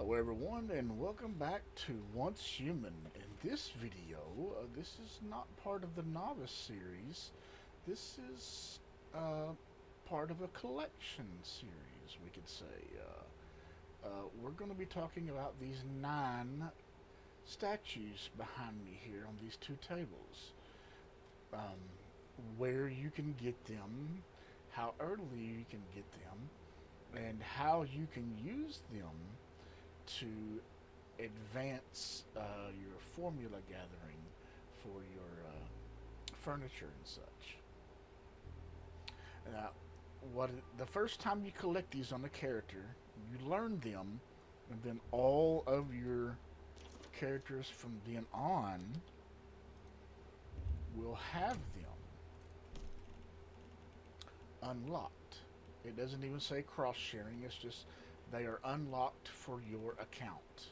Hello everyone and welcome back to Once Human. In this video, this is not part of the Novice series. This is part of a collection series, we could say. We're going to be talking about these 9 statues behind me here on these 2 tables. Um, where you can get them, how early you can get them, and how you can use them to advance your formula gathering for your furniture and such. Now, the first time you collect these on a character, you learn them, and then all of your characters from then on will have them unlocked. It doesn't even say cross sharing, it's just they are unlocked for your account.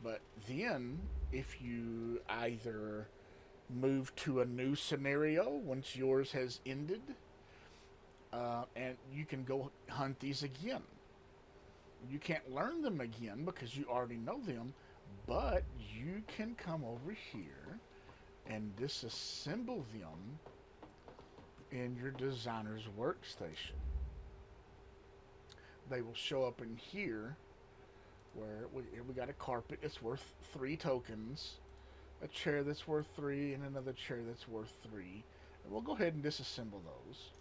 But then, if you either move to a new scenario once yours has ended, and you can go hunt these again. You can't learn them again because you already know them, but you can come over here and disassemble them in your designer's workstation. They will show up in here where we got a carpet that's worth 3 tokens, a chair that's worth 3, and another chair that's worth 3. And we'll go ahead and disassemble those.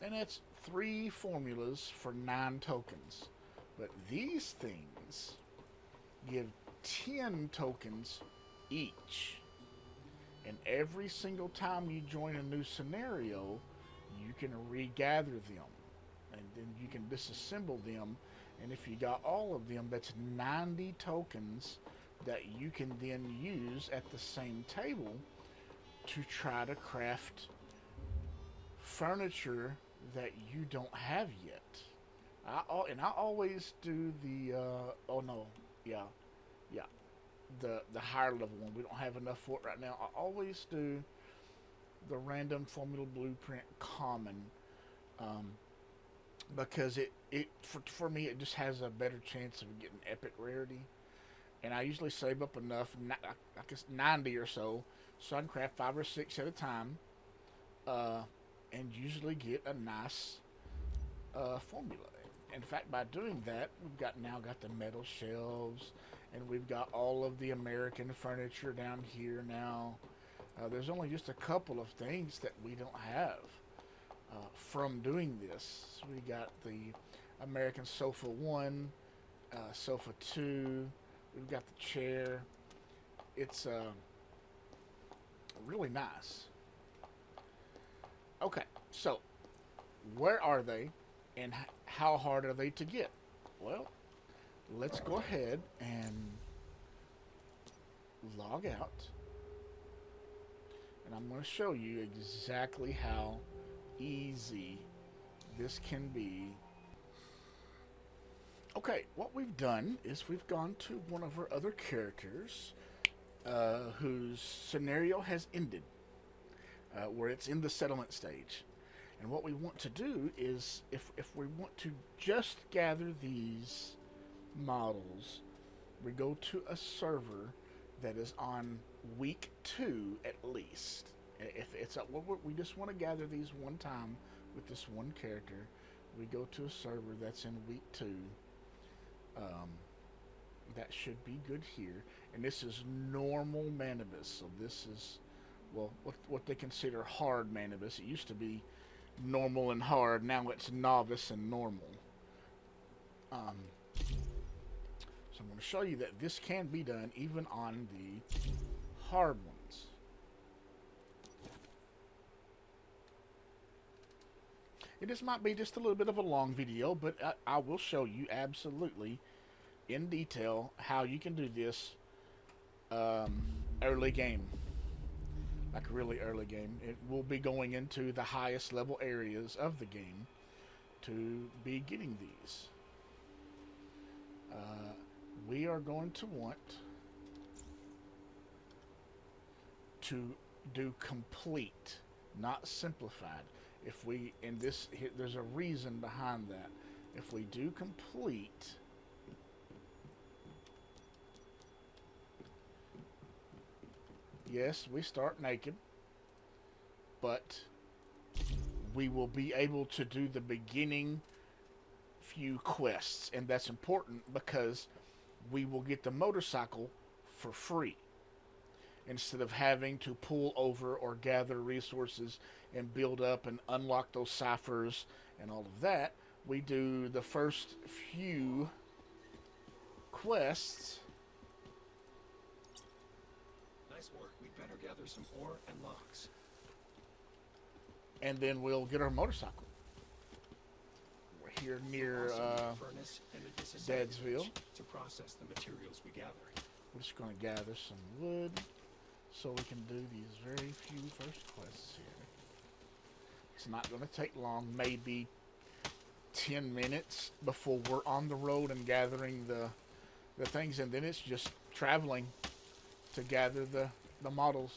And that's 3 formulas for 9 tokens. But these things give 10 tokens each. And every single time you join a new scenario, you can regather them. And then you can disassemble them. And if you got all of them, that's 90 tokens that you can then use at the same table to try to craft furniture that you don't have yet. I always do the the higher level one. We don't have enough for it right now. I always do the random formula blueprint common, because for me it just has a better chance of getting epic rarity, and I usually save up enough, I guess 90 or so I can craft 5 or 6 at a time, and usually get a nice formula. In fact, by doing that, we've now got the metal shelves, and we've got all of the American furniture down here now. There's only just a couple of things that we don't have from doing this. We got the American Sofa 1, Sofa 2, we've got the chair. It's really nice. Okay, so where are they and how hard are they to get? Well, let's go ahead and log out, and I'm going to show you exactly how easy this can be. Okay, what we've done is we've gone to one of our other characters whose scenario has ended, where it's in the settlement stage. And what we want to do is, if we want to just gather these models, we go to a server that is on week 2 at least. If it's we just want to gather these one time with this one character, we go to a server that's in week 2. That should be good here. And this is normal Manibus, so this is, well, what they consider hard Manibus. It used to be normal and hard, now it's novice and normal. So I'm going to show you that this can be done even on the hard ones. This might be just a little bit of a long video, but I will show you absolutely in detail how you can do this early game. Like really early game. It will be going into the highest level areas of the game to be getting these. We are going to want to do complete, not simplified. If we, in this, there's a reason behind that. if we do complete, yes, we start naked, but we will be able to do the beginning few quests, and that's important because we will get the motorcycle for free instead of having to pull over or gather resources and build up and unlock those ciphers and all of that. We do the first few quests. Nice work. We'd better gather some ore and logs. And then we'll get our motorcycle. We're here near Dadsville. To process the materials we gather. We're just going to gather some wood so we can do these very few first quests here. It's not going to take long, maybe 10 minutes before we're on the road and gathering the things, and then it's just traveling to gather the models.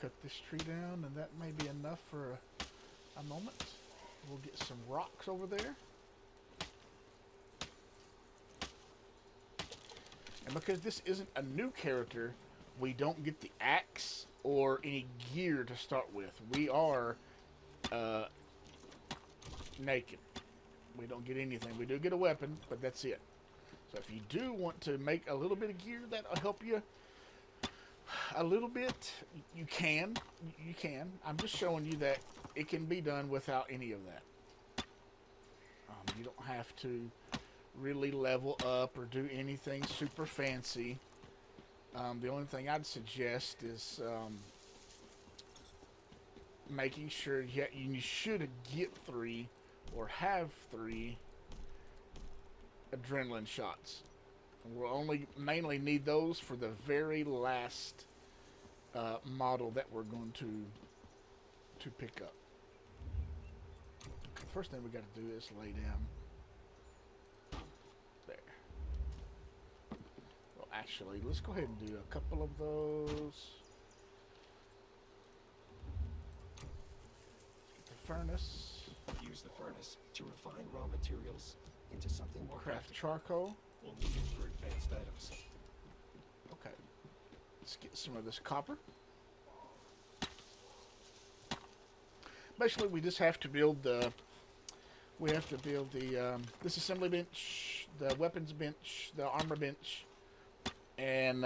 Cut this tree down, and that may be enough for a moment. We'll get some rocks over there. And because this isn't a new character, we don't get the axe or any gear to start with. We are naked. We don't get anything. We do get a weapon, but that's it. So if you do want to make a little bit of gear, that'll help you a little bit. You can. You can. I'm just showing you that it can be done without any of that. You don't have to really level up or do anything super fancy. The only thing I'd suggest is making sure you should get 3 or have 3 adrenaline shots. We'll only mainly need those for the very last model that we're going to pick up. The first thing we got to do is lay down. There. Well, actually, let's go ahead and do a couple of those. Get the furnace. Use the furnace to refine raw materials into something more Craft practical. charcoal. We'll need it for advanced items. Okay. Let's get some of this copper. Basically, we just have to build the this assembly bench, the weapons bench, the armor bench, and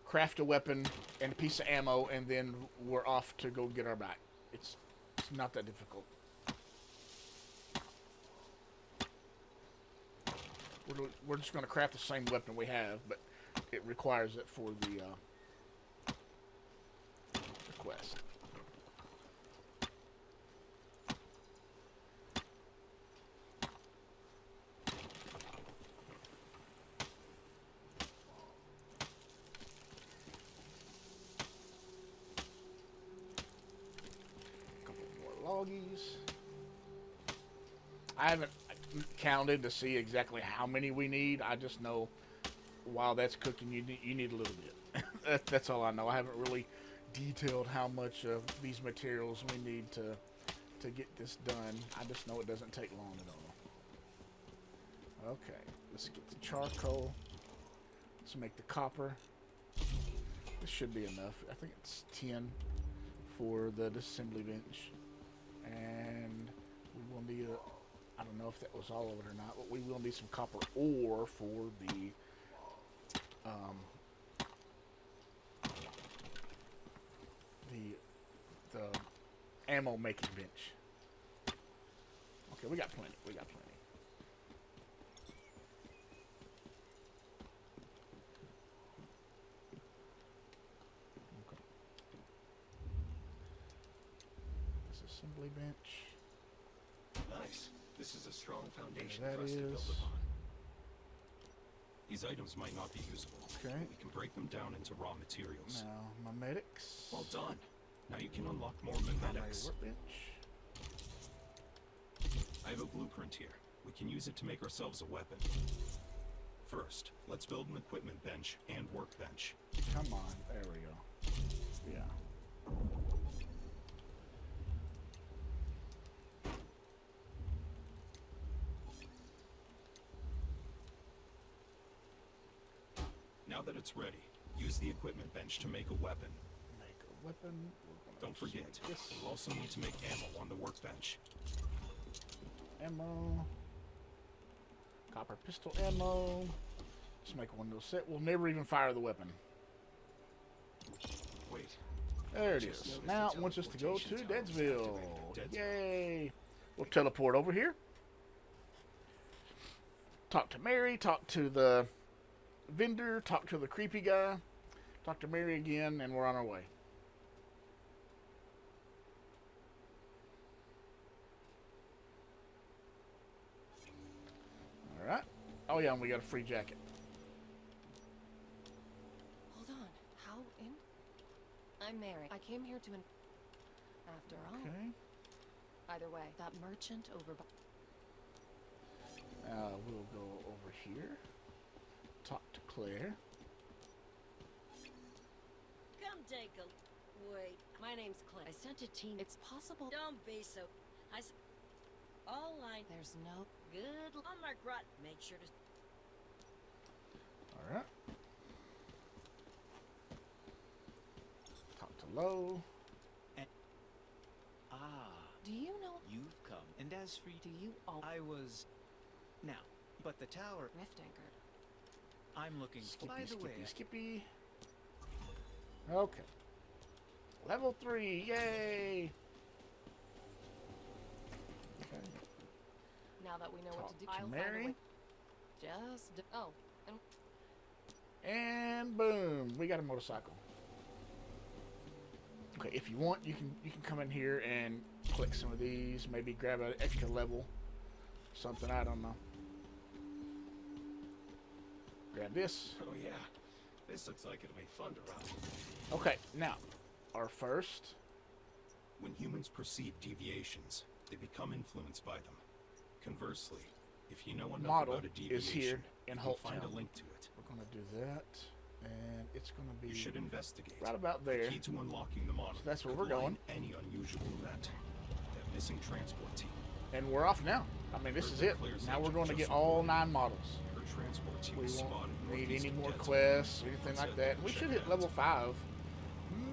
craft a weapon and a piece of ammo, and then we're off to go get our back. It's not that difficult. We're just going to craft the same weapon we have, but it requires it for the quest. A couple more loggies. I haven't counted to see exactly how many we need. I just know while that's cooking, you need a little bit. That's all I know. I haven't really detailed how much of these materials we need to get this done. I just know it doesn't take long at all. Okay, let's get the charcoal. Let's make the copper. This should be enough. I think it's 10 for the assembly bench. And we will need I don't know if that was all of it or not, but we will need some copper ore for the ammo making bench. Okay, we got plenty. We got plenty. Okay. This assembly bench. Nice. This is a strong foundation There for us that to build is. upon. These items might not be usable. Okay. We can break them down into raw materials. Now, my medics. Well done. Now you can unlock more My memetics. workbench. I have a blueprint here. We can use it to make ourselves a weapon. First, let's build an equipment bench and workbench. Come on, there we go. Yeah. Now that it's ready, use the equipment bench to make a weapon. Make a weapon. We're gonna Don't just forget, make this you'll also need to make ammo on the workbench. ammo. Copper pistol ammo. Let's make one of those set. We'll never even fire the weapon. Wait, There it Just is. noticed Now the it wants us to go to teleportation tower was Deadsville. activated at Deadsville. Yay! We'll teleport over here. Talk to Mary. Talk to the vendor. Talk to the creepy guy. Talk to Mary again, and we're on our way. All right. Oh yeah, and we got a free jacket. Hold on. How in? I'm Mary. I came here to After all. Okay. Either way, that merchant over by... We'll go over here. Talk to Claire. Come take a... Wait, my name's Clint. I sent a team. It's possible... Don't be so... All I... There's no... Good... On my grot. Make sure to... Alright. Talk to Lo. Ah, Do you know... you've come. And as for Do you all... I was... Now, but the tower... Rift anchored. I'm looking... By the way, Skippy. Okay. Level 3, yay! Okay. Now that we know Talk what to do, to I'll find a Mary. way. Just... Oh, and... And boom, we got a motorcycle. Okay, if you want, you can come in here and click some of these. Maybe grab an extra level, something, I don't know. Grab this. Oh yeah, this looks like it'll be fun to ride. Okay, now our first. When humans perceive deviations, they become influenced by them. Conversely, if you know enough Model about a is deviation, here in you can Holt find Town. a link to it. We're gonna do that, and it's gonna be You should investigate. right about The there. key to unlocking the model. So that's where could we're lie going. in any unusual event. That missing transport team. And we're off now. I mean, this is it. Now we're going to get all 9 models. Her transport team We was won't spotted need northeast any of more Deadsville. quests or anything like Said that. they'll We check should it hit out. level 5,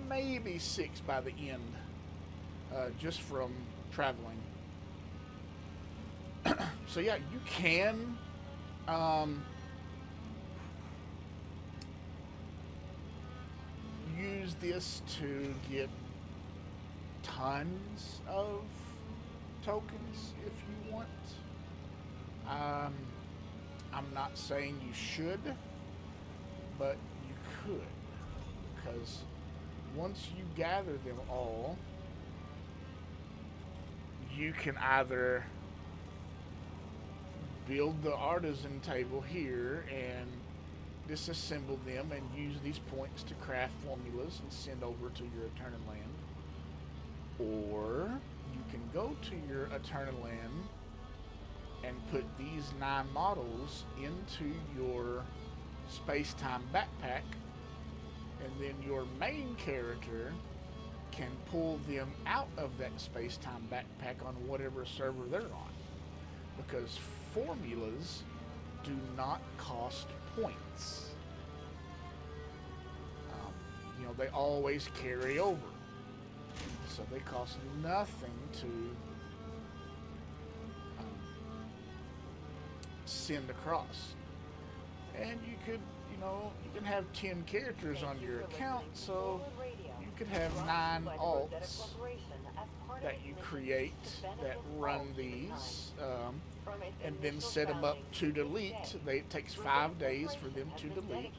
maybe 6 by the end, just from traveling. So yeah, you can use this to get tons of tokens if you want. I'm not saying you should, but you could, because once you gather them all, you can either build the artisan table here and disassemble them and use these points to craft formulas and send over to your Eternal Land, or you can go to your Eternal Land and put these 9 models into your space-time backpack, and then your main character can pull them out of that space-time backpack on whatever server they're on, because formulas do not cost points. You know, they always carry over, so they cost nothing to send across. And you could, you know, you can have 10 characters on your account, so you could have 9 alts that you create that run these, and then set them up to delete. It takes 5 days for them to delete,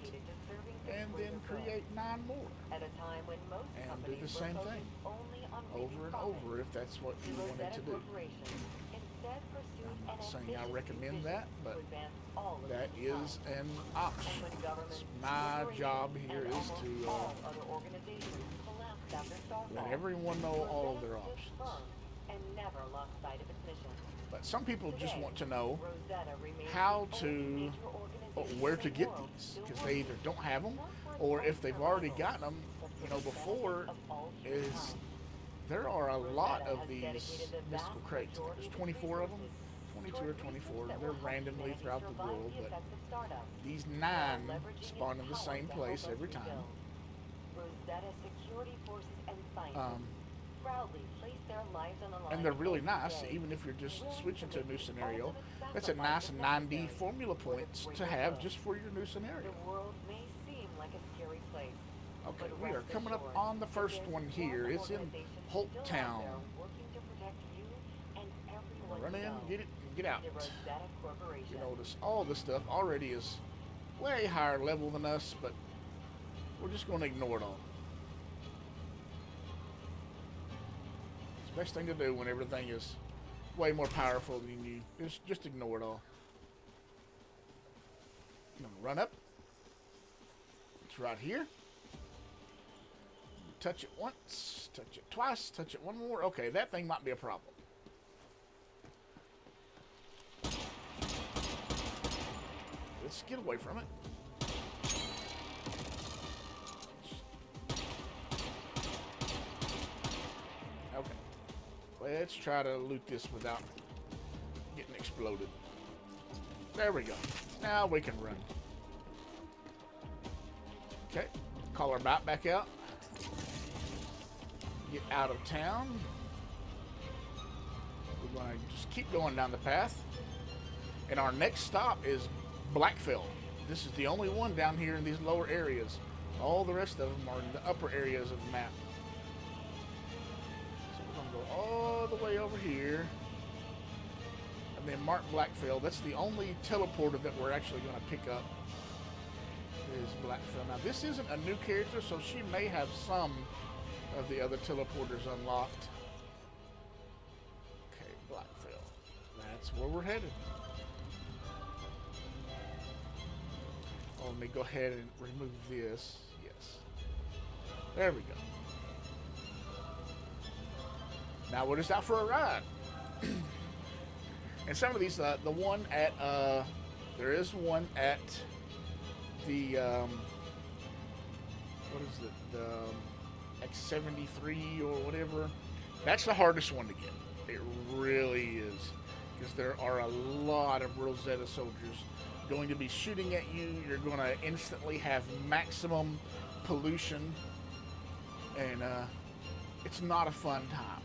and then create 9 more, and do the same thing over and over if that's what you wanted to do. I'm not saying I recommend that, but that is an option. It's my job here is to let everyone know all of their options. And never lost sight of its mission. But some people just want to know how to, or where to get these, because they either don't have them, or if they've already gotten them, you know, before, is there are a lot of these mystical crates. There's 24 of them, 22 or 24. They're randomly throughout the world, but these 9 spawn in the same place every time. And they're really nice, even if you're just switching to a new scenario. That's a nice 90 formula points to have just for your new scenario. Okay, we are coming up on the first one here. It's in Holt Town. Run in, get it, and get out. You notice all this stuff already is way higher level than us, but we're just going to ignore it all. It's the best thing to do when everything is way more powerful than you. Just ignore it all. I'm going to run up. It's right here. Touch it once, touch it twice, touch it one more. Okay, that thing might be a problem. Let's get away from it. Okay. Let's try to loot this without getting exploded. There we go. Now we can run. Okay. Call our bot back out. Get out of town. We're going to just keep going down the path. And our next stop is Blackfell. This is the only one down here in these lower areas. All the rest of them are in the upper areas of the map. So we're going to go all the way over here. And then mark Blackfell. That's the only teleporter that we're actually going to pick up. Is Blackfell. Now this isn't a new character, so she may have some of the other teleporters unlocked. Okay, Blackfell. That's where we're headed. Oh, let me go ahead and remove this. Yes. There we go. Now we're just out for a ride. And some of these, the one at, there is one at the, what is it, the X-73 or whatever. That's the hardest one to get. It really is. Because there are a lot of Rosetta soldiers going to be shooting at you. You're going to instantly have maximum pollution. And it's not a fun time.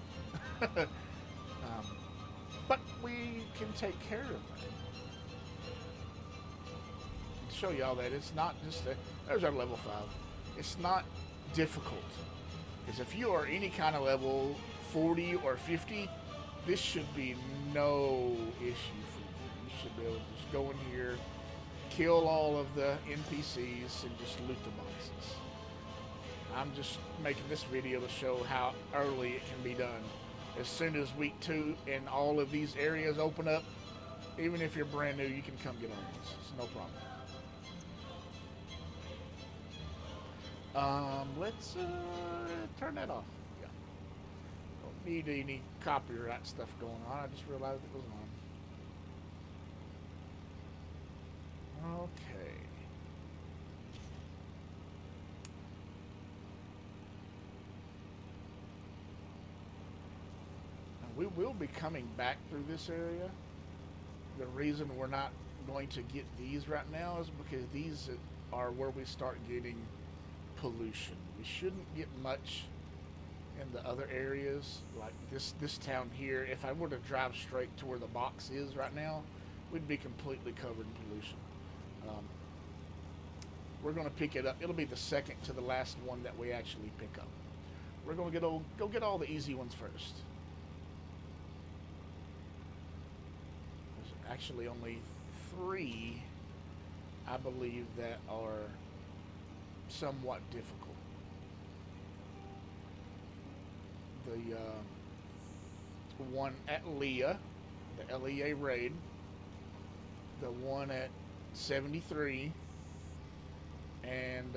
But we can take care of that. I'll show you all that. It's not just there's our level 5. It's not difficult. Because if you are any kind of level 40 or 50, this should be no issue for you. You should be able to just go in here, kill all of the NPCs, and just loot the boxes. I'm just making this video to show how early it can be done. As soon as week 2 and all of these areas open up, even if you're brand new, you can come get on these. It's no problem. Let's turn that off. Yeah. Don't need any copyright stuff going on. I just realized it was on. Okay. Now, we will be coming back through this area. The reason we're not going to get these right now is because these are where we start getting pollution. We shouldn't get much in the other areas like this town here. If I were to drive straight to where the box is right now, we'd be completely covered in pollution. We're going to pick it up. It'll be the second to the last one that we actually pick up. We're going to go get all the easy ones first. There's actually only 3, I believe, that are somewhat difficult. The one at Leah, the LEA raid, the one at 73, and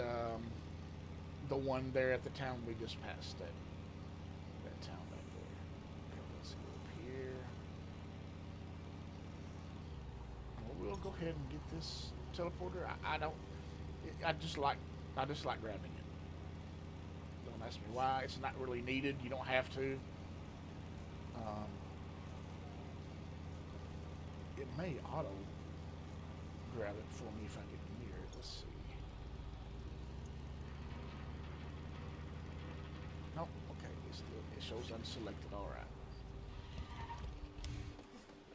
the one there at the town we just passed at. That town back there. Okay, let's go up here. will go ahead and get this teleporter. I don't. I just like grabbing it. Don't ask me why. It's not really needed. You don't have to. It may auto grab it for me if I get near it. Let's see. Nope. Okay. It shows unselected. All right.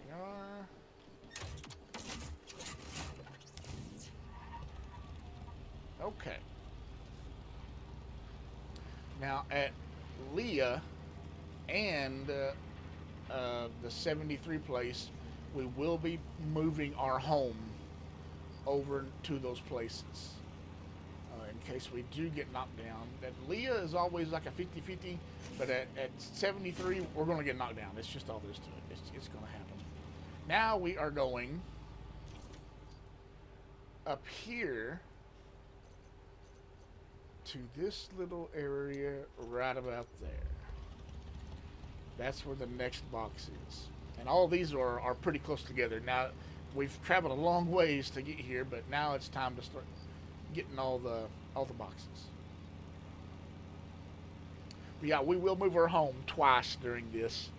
There we are. Okay. Now at Leah and the 73 place, we will be moving our home over to those places in case we do get knocked down. At Leah is always like a 50-50, but at 73 we're going to get knocked down. It's just all there is to it. It's going to happen. Now we are going up here to this little area right about there. That's where the next box is. And all these are pretty close together. Now, we've traveled a long ways to get here, but now it's time to start getting all the boxes. But yeah, we will move our home twice during this,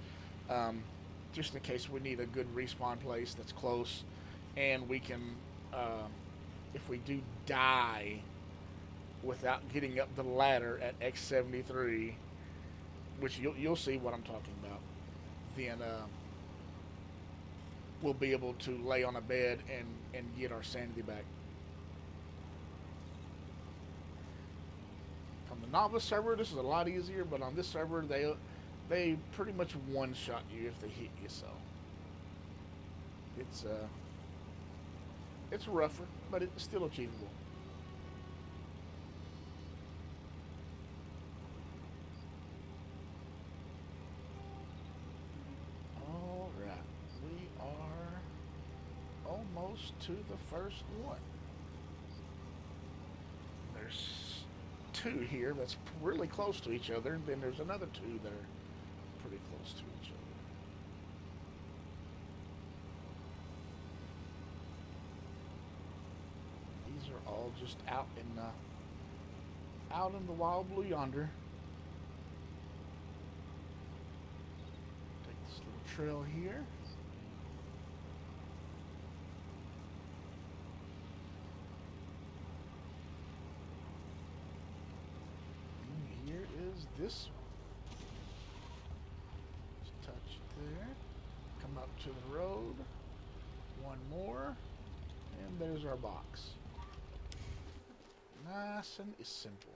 just in case we need a good respawn place that's close, and we can, if we do die without getting up the ladder at X73, which you'll see what I'm talking about, then we'll be able to lay on a bed and get our sanity back. On the novice server, this is a lot easier, but on this server, they pretty much one-shot you if they hit you, so it's rougher, but it's still achievable. Almost to the first one. There's two here that's really close to each other, and then there's another two that are pretty close to each other. These are all just out in the wild blue yonder. Take this little trail here. This one. Just touch it there. Come up to the road. One more. And there's our box. Nice and simple.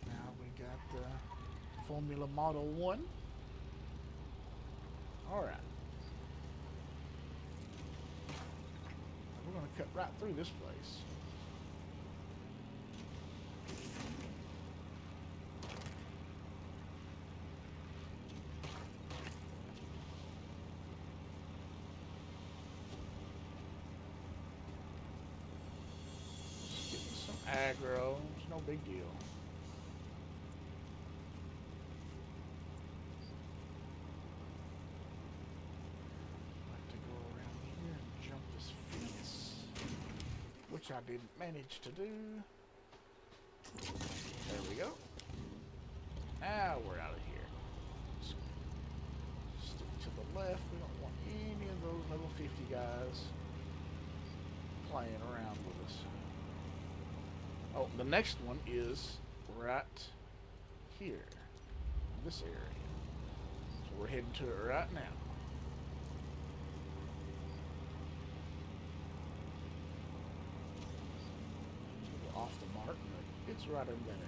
Now we got the Formula Model 1. Alright. We're going to cut right through this place. Aggro, it's no big deal. I'd like to go around here and jump this fence, which I didn't manage to do. There we go. Now we're out of here. Stick to the left. We don't want any of those level 50 guys playing around with us. Oh, the next one is right here, in this area. So we're heading to it right now. We're off the mark, but it's right in that area.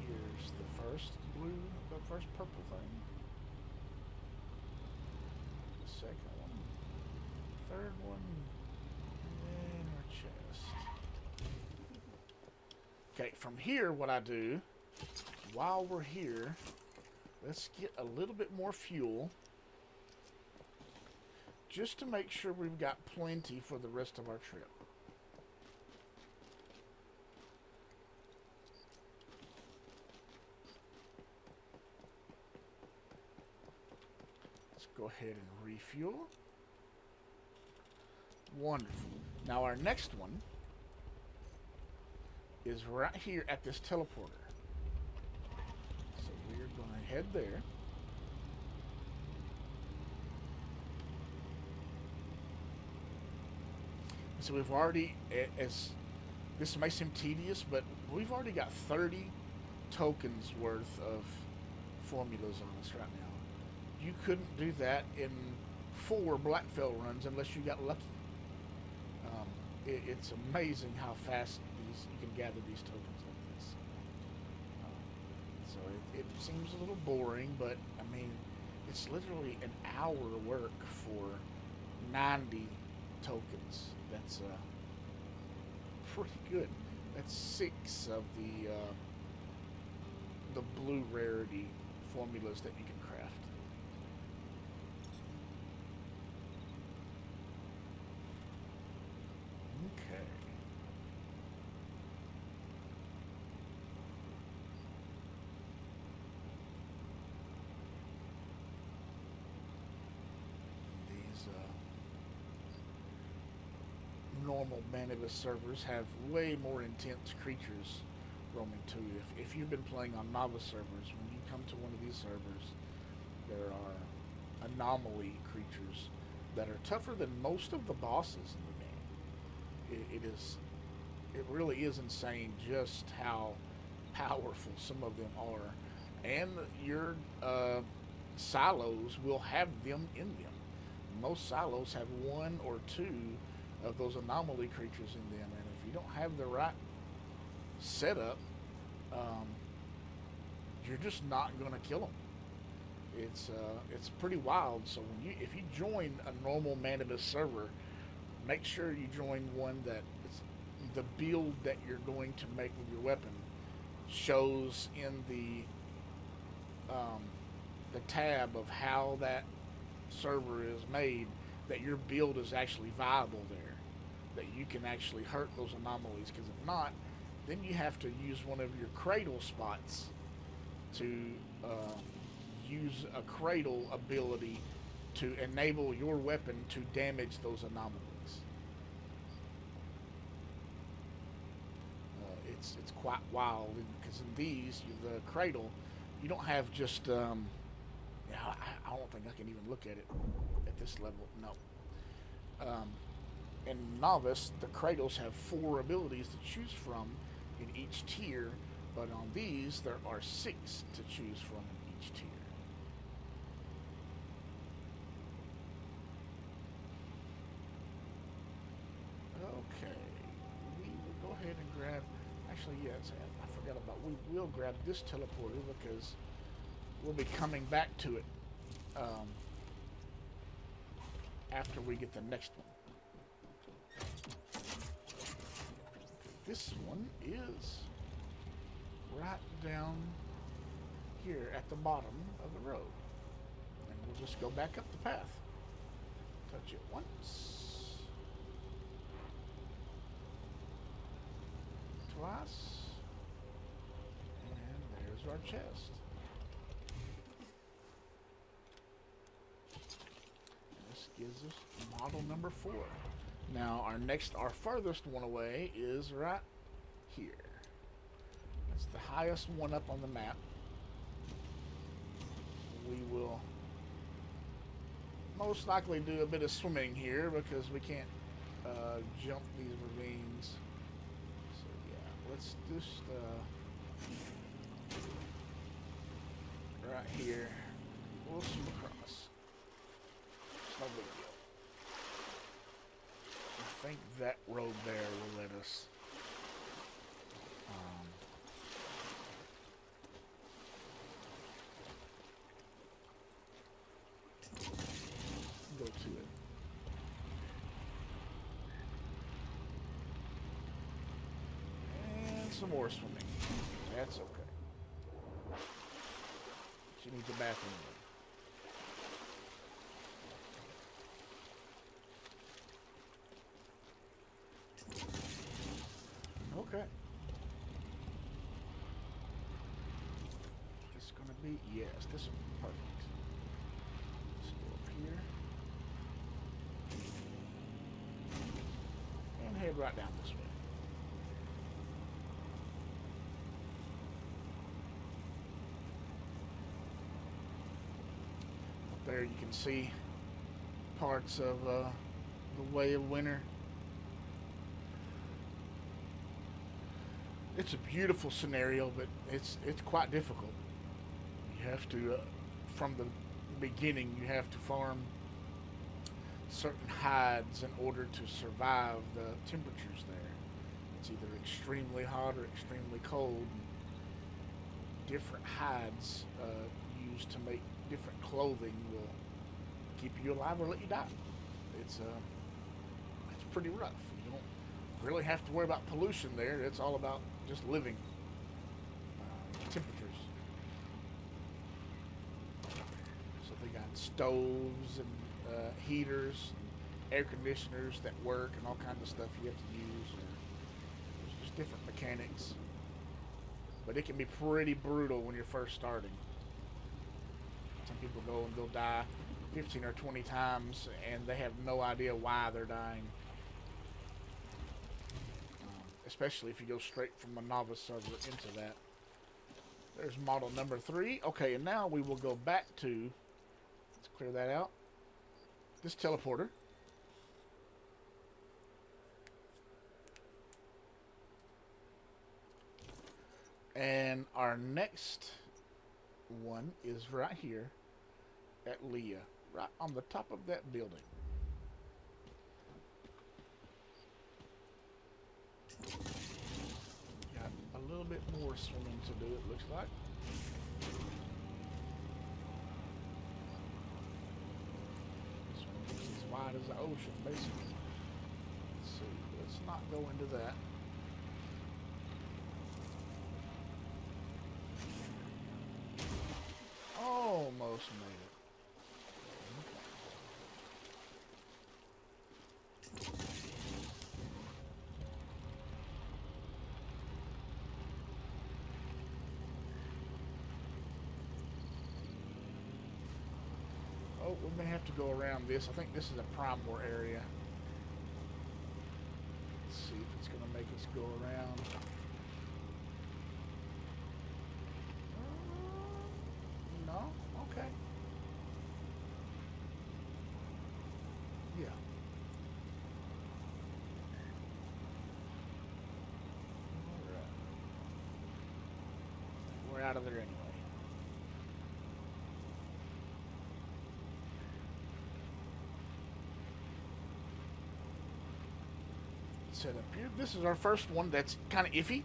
Here's the first purple thing. Second one, third one, and our chest. Okay, from here, what I do, while we're here, let's get a little bit more fuel, just to make sure we've got plenty for the rest of our trip. Go ahead and refuel. Wonderful. Now our next one is right here at this teleporter. So we're going to head there. So we've already, as this may seem tedious, but we've already got 30 tokens worth of formulas on us right now. You couldn't do that in 4 Blackfell runs unless you got lucky. It's amazing how fast you can gather these tokens like this. So it seems a little boring, but I mean, it's literally an hour work for 90 tokens. That's pretty good. That's 6 of the blue rarity formulas that you can craft. Okay. These normal Manibus servers have way more intense creatures roaming to you. If you've been playing on novice servers, when you come to one of these servers, there are anomaly creatures that are tougher than most of the bosses in the game. It really is insane just how powerful some of them are, and your silos will have them in them. Most silos have 1 or 2 of those anomaly creatures in them, and if you don't have the right setup, you're just not going to kill them. It's pretty wild. So if you join a normal Manibus server, make sure you join one that is the build that you're going to make with your weapon shows in the tab of how that server is made, that your build is actually viable there, that you can actually hurt those anomalies, because if not, then you have to use one of your cradle spots to use a cradle ability to enable your weapon to damage those anomalies. It's quite wild, because in these, the cradle, you don't have just I don't think I can even look at it at this level. No. In novice, the cradles have 4 abilities to choose from in each tier, but on these there are 6 to choose from in each tier. Okay, we will go ahead and grab. Actually, yes, I forgot about. We will grab this teleporter because we'll be coming back to it after we get the next one. This one is right down here at the bottom of the road. And we'll just go back up the path. Touch it once. Twice. And there's our chest. This gives us model number 4. Now our furthest one away is right here. That's the highest one up on the map. We will most likely do a bit of swimming here because we can't jump these ravines. So yeah, let's just right here. We'll swim across. It's no big deal. I think that road there will let us go to it. And some more swimming. That's okay. She needs a bathroom. Okay. This is gonna be, yes, this will be perfect. Let's go over head right down this way. Up there you can see parts of the Way of Winter. It's a beautiful scenario, but it's quite difficult. You have to, from the beginning, you have to farm certain hides in order to survive the temperatures there. It's either extremely hot or extremely cold. Different hides used to make different clothing will keep you alive or let you die. It's pretty rough. You don't really have to worry about pollution there. It's all about just living temperatures. So they got stoves and heaters, and air conditioners that work, and all kinds of stuff you have to use. There's just different mechanics. But it can be pretty brutal when you're first starting. Some people go and they'll die 15 or 20 times, and they have no idea why they're dying. Especially if you go straight from a novice server into that. There's model number 3. Okay, and now we will go back to, let's clear that out, this teleporter. And our next one is right here at Leah, right on the top of that building. Got a little bit more swimming to do, it looks like. This one is as wide as the ocean, basically. Let's see, let's not go into that. Almost made it. Oh, we may have to go around this. I think this is a Primor area. Let's see if it's going to make us go around. No? Okay. Yeah. Alright. We're out of there anyway. Set up here. This is our first one that's kind of iffy.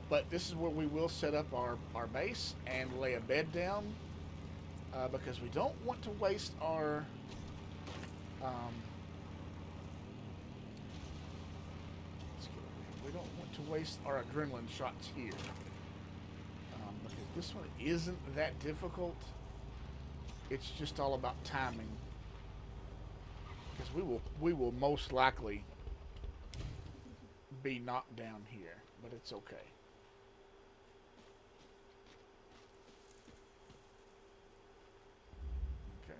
But this is where we will set up our base and lay a bed down because we don't want to waste our we don't want to waste our adrenaline shots here because this one isn't that difficult. It's just all about timing. Because we will most likely be knocked down here, but it's okay. Okay,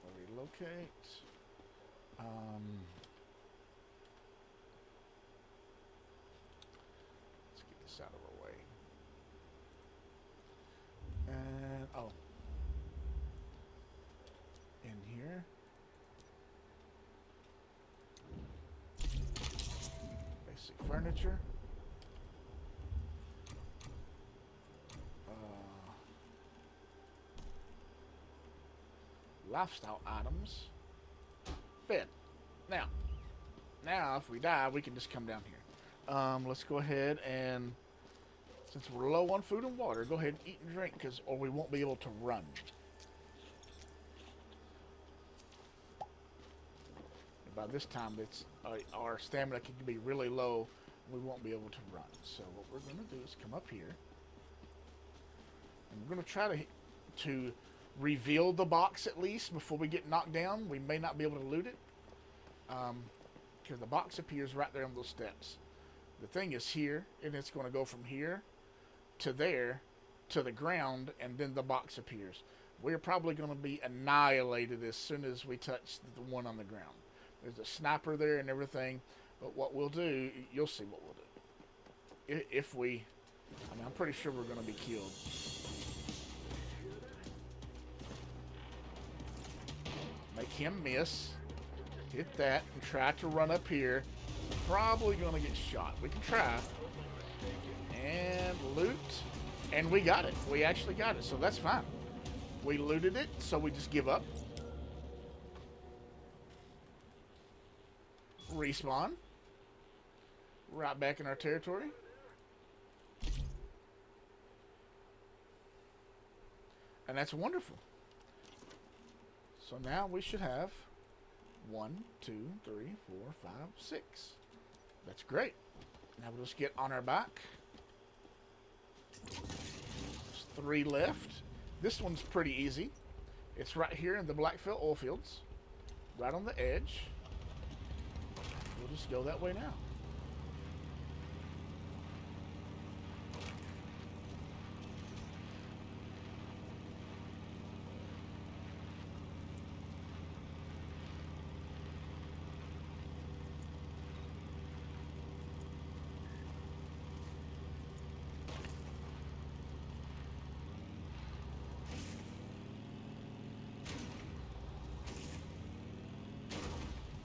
we'll relocate. Let's get this out of our way. And in here. Furniture. Lifestyle items. Bed. Now, if we die, we can just come down here. Let's go ahead and, since we're low on food and water, go ahead and eat and drink, or we won't be able to run. By this time, it's our stamina can be really low. We won't be able to run. So what we're going to do is come up here, and we're going to try to reveal the box at least before we get knocked down. We may not be able to loot it because the box appears right there on those steps. The thing is here, and it's going to go from here to there to the ground, and then the box appears. We're probably going to be annihilated as soon as we touch the one on the ground. There's a sniper there and everything. But what we'll do, you'll see what we'll do. If we, I mean, I'm pretty sure we're going to be killed. Make him miss. Hit that and try to run up here. Probably going to get shot. We can try. And loot. And we got it. We actually got it. So that's fine. We looted it. So we just give up. Respawn. Right back in our territory. And that's wonderful. So now we should have 1, 2, 3, 4, 5, 6. That's great. Now we'll just get on our back. There's 3 left. This one's pretty easy. It's right here in the Blackfield oil fields. Right on the edge. We'll just go that way now.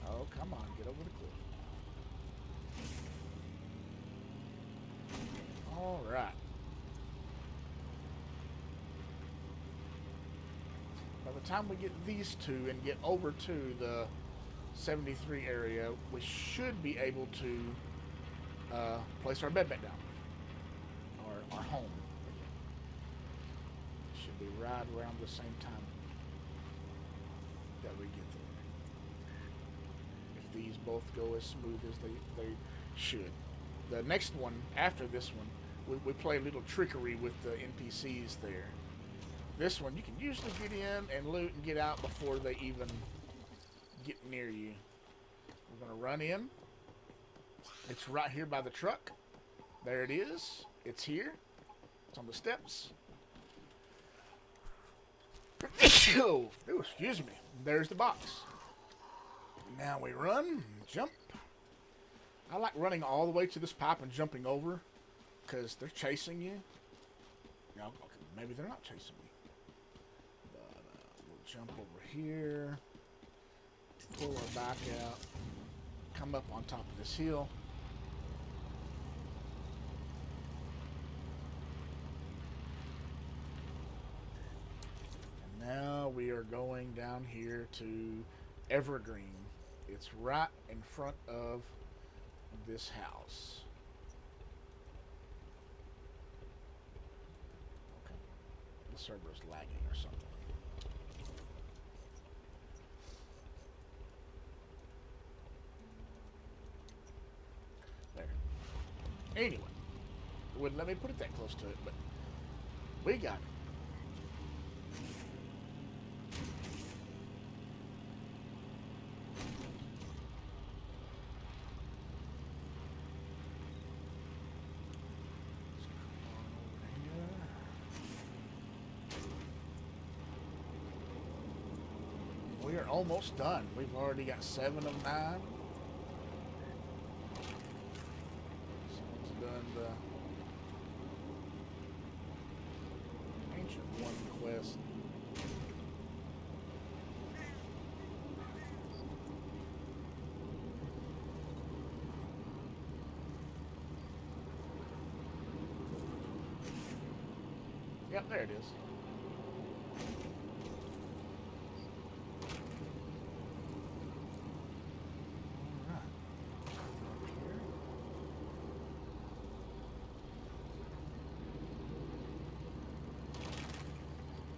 Oh, come on, get over the cliff. All right. By the time we get these 2 and get over to the 73 area, we should be able to place our bed back down. Our home. Should be right around the same time that we get there. If these both go as smooth as they should. The next one, after this one, we play a little trickery with the NPCs there. This one, you can usually get in and loot and get out before they even get near you. We're going to run in. It's right here by the truck. There it is. It's here. It's on the steps. Oh, excuse me. There's the box. Now we run, jump. I like running all the way to this pipe and jumping over because they're chasing you. You know, okay, maybe they're not chasing me. But we'll jump over here, pull our back out, come up on top of this hill. And now we are going down here to Evergreen. It's right in front of this house. Okay. The server's lagging or something. There. Anyway. It wouldn't let me put it that close to it, but we got it. We are almost done. We've already got 7 of 9. Someone's done the Ancient One quest. Yep, there it is.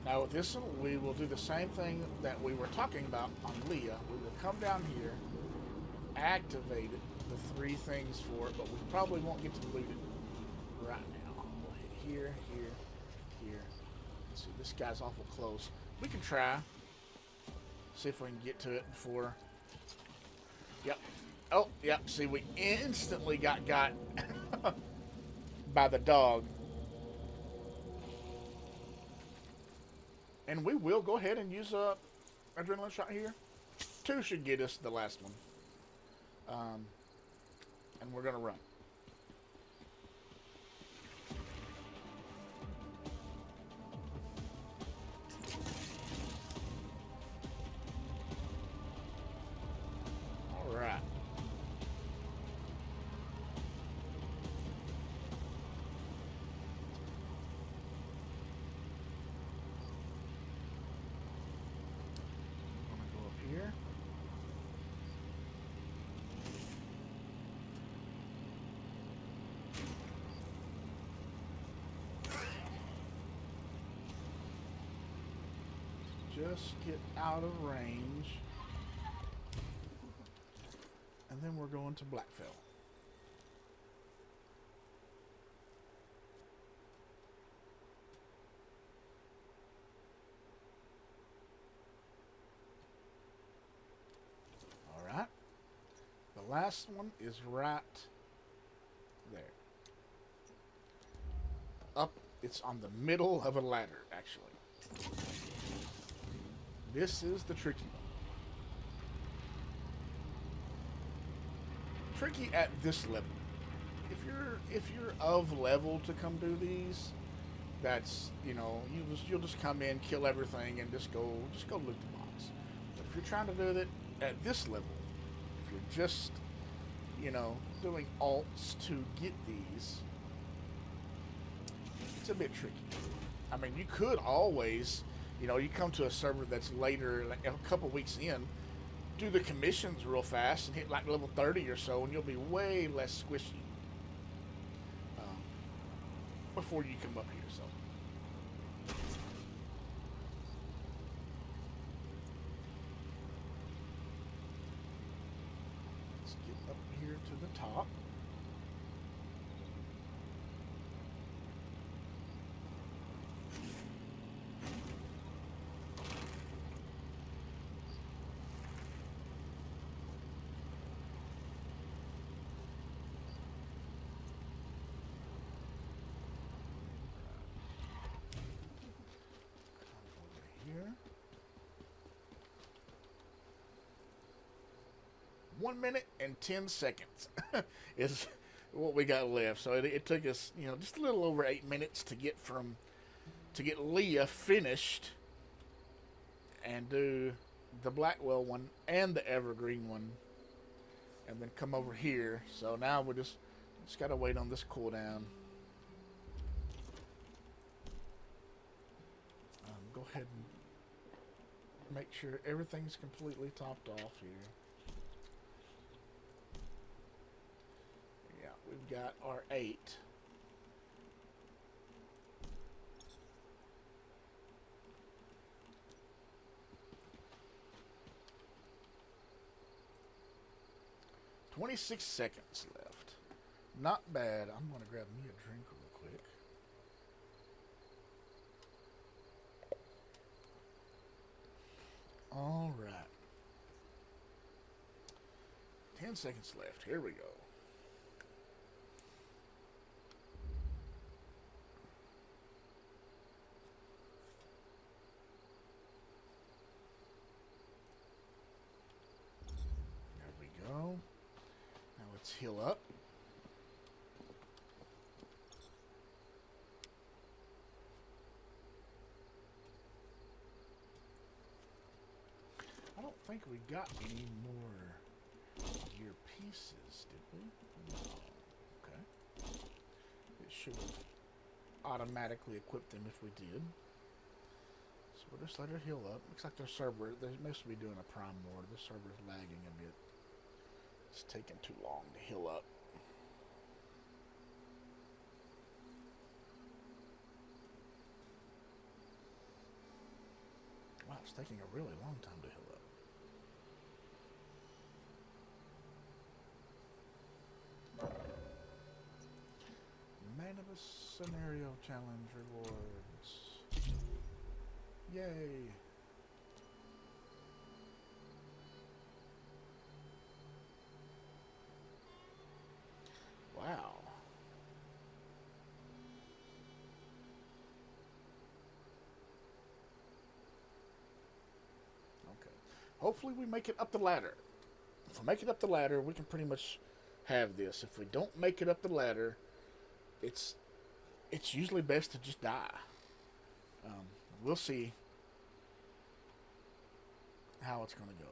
Now with this one, we will do the same thing that we were talking about on Leah. We will come down here, activate the 3 things for it, but we probably won't get to loot it right now. We'll hit here, here, here. Let's see, this guy's awful close. We can try. See if we can get to it before. Yep. Oh, yep. See, we instantly got by the dog. And we will go ahead and use a adrenaline shot here. 2 should get us the last one. And we're gonna run. All right. I'm gonna go up here. Just get out of range. And then we're going to Blackfell. Alright. The last one is right there. Up, it's on the middle of a ladder, actually. This is the tricky one. Tricky at this level. If you're of level to come do these, that's, you know, you'll just come in, kill everything, and just go loot the box. But if you're trying to do it at this level, if you're just, you know, doing alts to get these, it's a bit tricky. I mean, you could always, you know, you come to a server that's later, like a couple weeks in, do the commissions real fast and hit like level 30 or so, and you'll be way less squishy before you come up here. So let's get up here to the top. Here. 1 minute and 10 seconds is what we got left. So it took us, you know, just a little over 8 minutes to get Leah finished and do the Blackwell one and the Evergreen one, and then come over here. So now we just gotta wait on this cooldown. Go ahead and make sure everything's completely topped off here. Yeah, we've got our 8. "26 seconds left. Not bad. I'm gonna grab me a drink real quick. All right. 10 seconds left. Here we go. There we go. Now let's heal up. I don't think we got any more gear pieces, did we? No. Okay. It should have automatically equipped them if we did. So we'll just let her heal up. Looks like their server, they must be doing a prime war. The server's lagging a bit. It's taking too long to heal up. Wow, it's taking a really long time to heal up. Manibus Scenario Challenge rewards. Yay! Wow. Okay. Hopefully we make it up the ladder. If we make it up the ladder, we can pretty much have this. If we don't make it up the ladder, it's usually best to just die. We'll see how it's going to go.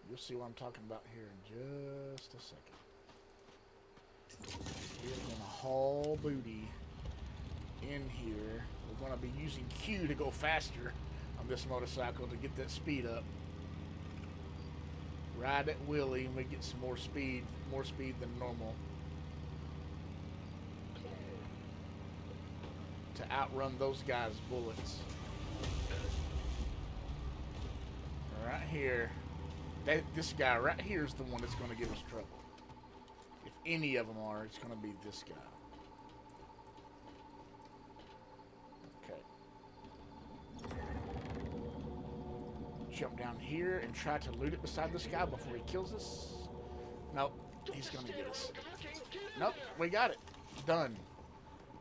You'll see what I'm talking about here in just a second. We're going to haul booty in here. We're going to be using Q to go faster on this motorcycle to get that speed up. Ride at Willie and we get some more speed than normal. To outrun those guys' bullets. Right here. This guy right here is the one that's going to give us trouble. If any of them are, it's going to be this guy. Okay. Jump down here and try to loot it beside this guy before he kills us. Nope. He's going to get us. Nope. We got it. Done.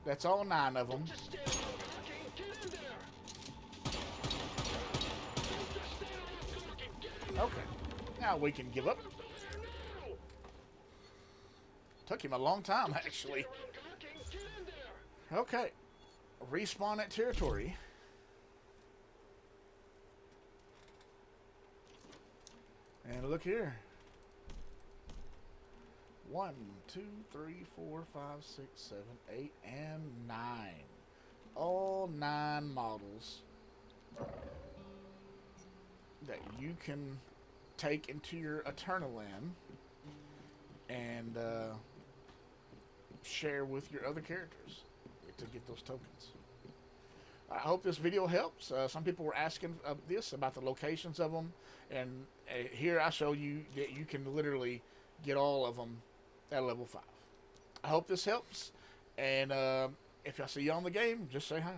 That's all 9 of them. Okay. Now we can give up. Took him a long time, actually. Okay. Respawn at territory. And look here. 1, 2, 3, 4, 5, 6, 7, 8, and 9. All 9 models that you can take into your Eternaland and share with your other characters to get those tokens. I hope this video helps. Some people were asking this about the locations of them, and here I show you that you can literally get all of them at level 5. I hope this helps, and if I see you on the game, just say hi.